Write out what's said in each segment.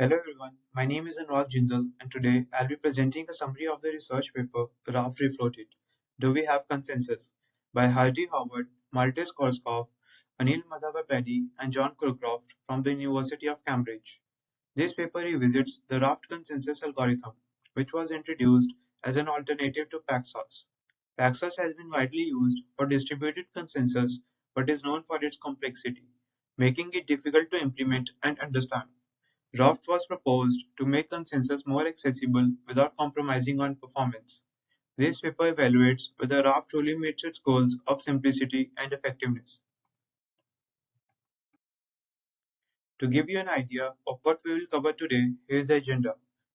Hello everyone, my name is Anurag Jindal and today I'll be presenting a summary of the research paper Raft Refloated. Do we have consensus? By Hardy Howard, Maltes Korskov, Anil Madhavapedi and John Crocroft from the University of Cambridge. This paper revisits the Raft consensus algorithm, which was introduced as an alternative to Paxos. Paxos has been widely used for distributed consensus but is known for its complexity, making it difficult to implement and understand. Raft was proposed to make consensus more accessible without compromising on performance. This paper evaluates whether Raft truly meets its goals of simplicity and effectiveness. To give you an idea of what we will cover today, here is the agenda.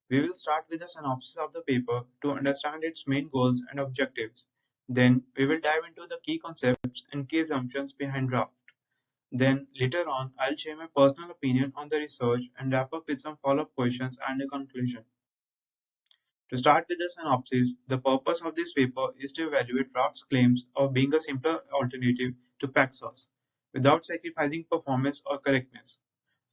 We will start with a synopsis of the paper to understand its main goals and objectives. Then, we will dive into the key concepts and key assumptions behind Raft. Then, later on, I'll share my personal opinion on the research and wrap up with some follow up questions and a conclusion. To start with the synopsis, the purpose of this paper is to evaluate Raft's claims of being a simpler alternative to Paxos, without sacrificing performance or correctness.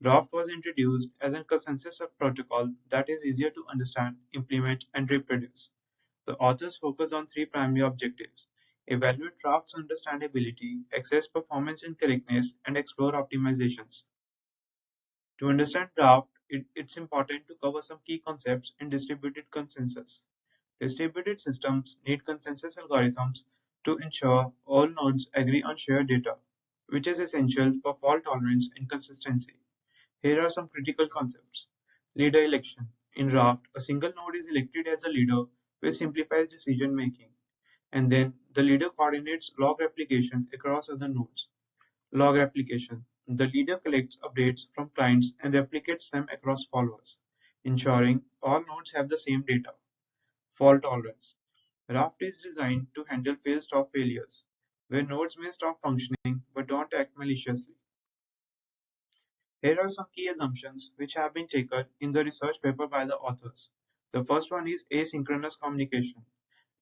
Raft was introduced as a consensus protocol that is easier to understand, implement, and reproduce. The authors focus on three primary objectives: evaluate Raft's understandability, assess performance and correctness, and explore optimizations. To understand Raft, it's important to cover some key concepts in distributed consensus. Distributed systems need consensus algorithms to ensure all nodes agree on shared data, which is essential for fault tolerance and consistency. Here are some critical concepts. Leader election. In Raft, a single node is elected as a leader, which simplifies decision making, and then the leader coordinates log replication across other nodes. Log replication. The leader collects updates from clients and replicates them across followers, ensuring all nodes have the same data. Fault tolerance. Raft is designed to handle fail-stop failures, where nodes may stop functioning but don't act maliciously. Here are some key assumptions which have been taken in the research paper by the authors. The first one is asynchronous communication.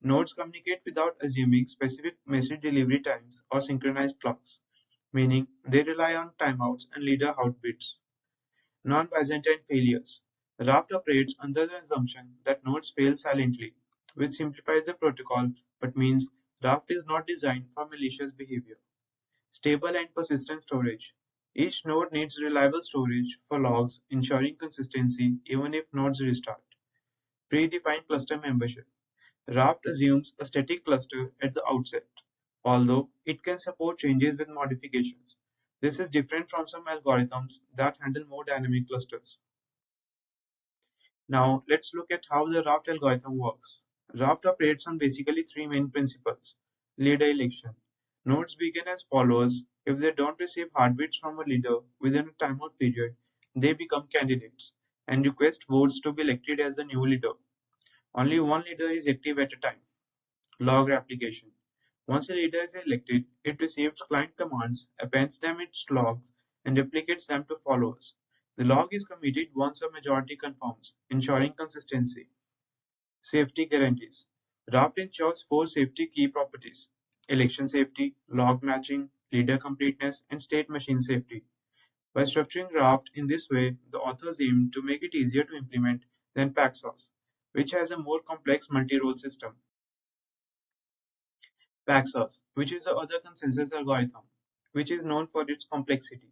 Nodes communicate without assuming specific message delivery times or synchronized clocks, meaning they rely on timeouts and leader heartbeats. Non-Byzantine failures. Raft operates under the assumption that nodes fail silently, which simplifies the protocol but means Raft is not designed for malicious behavior. Stable and persistent storage. Each node needs reliable storage for logs, ensuring consistency even if nodes restart. Predefined cluster membership. Raft assumes a static cluster at the outset, although it can support changes with modifications. This is different from some algorithms that handle more dynamic clusters. Now, let's look at how the Raft algorithm works. Raft operates on basically three main principles. Leader election. Nodes begin as followers. If they don't receive heartbeats from a leader within a timeout period, they become candidates and request votes to be elected as the new leader. Only one leader is active at a time. Log replication. Once a leader is elected, it receives client commands, appends them in its logs, and replicates them to followers. The log is committed once a majority confirms, ensuring consistency. Safety guarantees. Raft ensures four safety key properties: election safety, log matching, leader completeness, and state machine safety. By structuring Raft in this way, the authors aim to make it easier to implement than Paxos, which has a more complex multi-role system. Paxos, which is the other consensus algorithm, which is known for its complexity.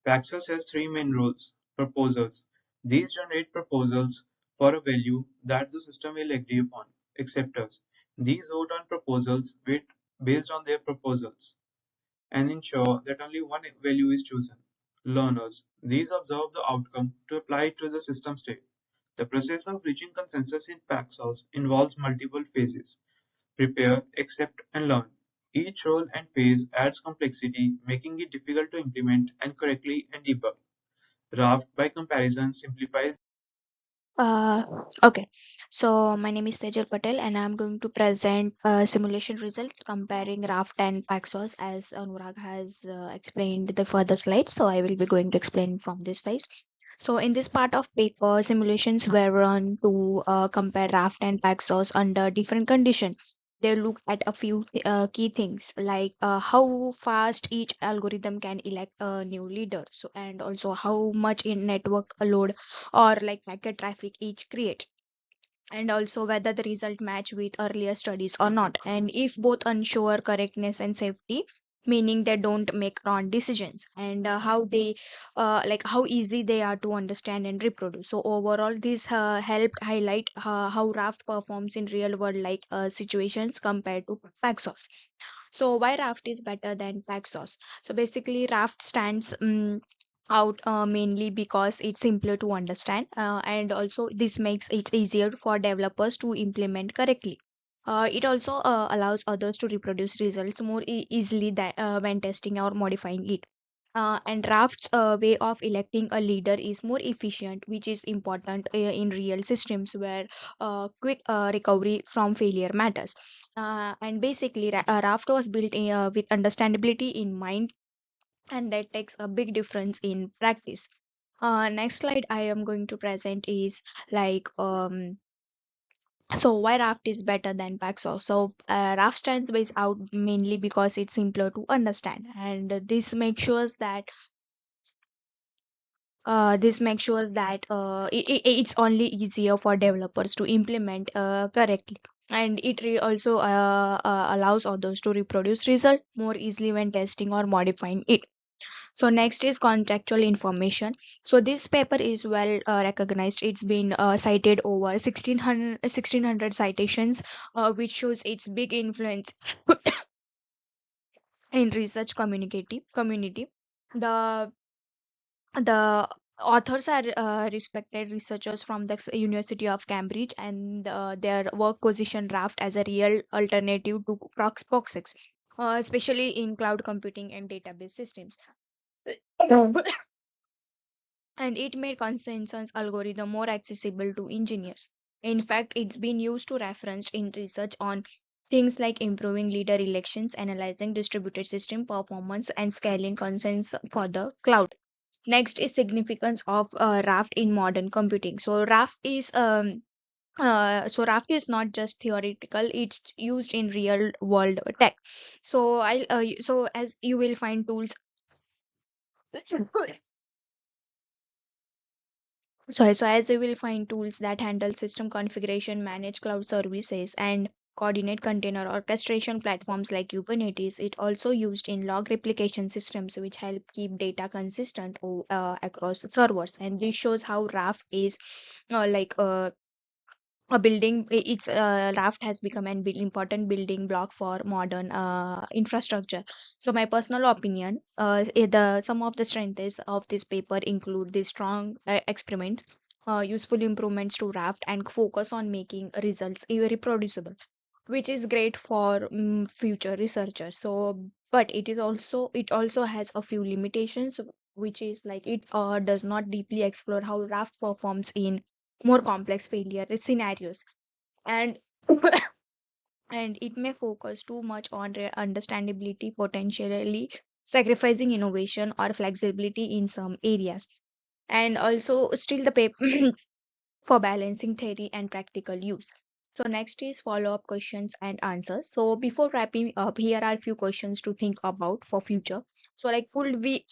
Paxos has three main roles: proposals. These generate proposals for a value that the system will agree upon. Acceptors. These vote on proposals based on their proposals and ensure that only one value is chosen. Learners. These observe the outcome to apply it to the system state. The process of reaching consensus in Paxos involves multiple phases: prepare, accept, and learn. Each role and phase adds complexity, making it difficult to implement and correctly and debug. Raft, by comparison, simplifies. Okay, so my name is Tejal Patel, and I'm going to present a simulation result comparing Raft and Paxos as Anurag has explained the further slides. So I will be going to explain from this slide. So in this part of paper, simulations were run to compare Raft and Paxos under different conditions. they look at a few key things like how fast each algorithm can elect a new leader, so and also how much in network load or like packet traffic each create, and also whether the result match with earlier studies or not, and if both ensure correctness and safety, meaning they don't make wrong decisions, and how they like how easy they are to understand and reproduce. So overall this helped highlight how Raft performs in real world like situations compared to Paxos. So why Raft is better than Paxos? So basically Raft stands out mainly because it's simpler to understand, and also this makes it easier for developers to implement correctly. It also allows others to reproduce results more easily when testing or modifying it. And Raft's way of electing a leader is more efficient, which is important in real systems where quick recovery from failure matters. And basically, Raft was built with understandability in mind, and that takes a big difference in practice. Next slide I am going to present is like so why Raft is better than Paxos. So Raft stands based out mainly because it's simpler to understand, and this makes sure that it's only easier for developers to implement correctly, and it also allows others to reproduce result more easily when testing or modifying it. So next is contextual information. So this paper is well recognized. It's been cited over 1600 citations, which shows its big influence in research community. The authors are respected researchers from the University of Cambridge, and their work position Raft as a real alternative to POSIX, especially in cloud computing and database systems. And it made consensus algorithm more accessible to engineers. In fact, it's been used to referenced in research on things like improving leader elections, analyzing distributed system performance, and scaling consensus for the cloud. Next is significance of Raft in modern computing. Raft is not just theoretical; it's used in real world tech. So as you will find tools. So as you will find tools that handle system configuration, manage cloud services, and coordinate container orchestration platforms like Kubernetes. It also used in log replication systems, which help keep data consistent across servers. And this shows how Raft is like a building its Raft has become an important building block for modern infrastructure. So my personal opinion, the some of the strengths of this paper include the strong experiments, useful improvements to Raft, and focus on making results reproducible, which is great for future researchers. So but it also has a few limitations, which is like it does not deeply explore how Raft performs in more complex failure scenarios, and and it may focus too much on understandability, potentially sacrificing innovation or flexibility in some areas. And also still the paper for balancing theory and practical use. So next is follow-up questions and answers. So before wrapping up, here are a few questions to think about for future. So like, could we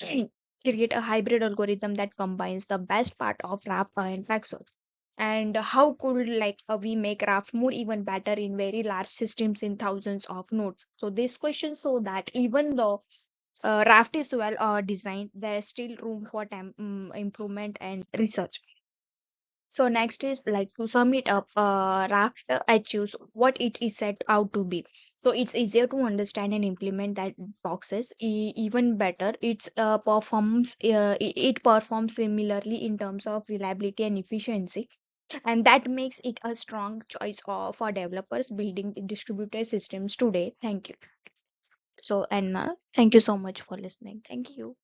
create a hybrid algorithm that combines the best part of Raft and Paxos? And how could we make Raft more even better in very large systems in thousands of nodes? So these questions so that even though Raft is well designed, there's still room for improvement and research. So next is like, to sum it up, Raft achieves what it is set out to be. So it's easier to understand and implement that boxes. Even better, it performs similarly in terms of reliability and efficiency, and that makes it a strong choice for developers building distributed systems today. Thank you. So Anna, thank you so much for listening. Thank you.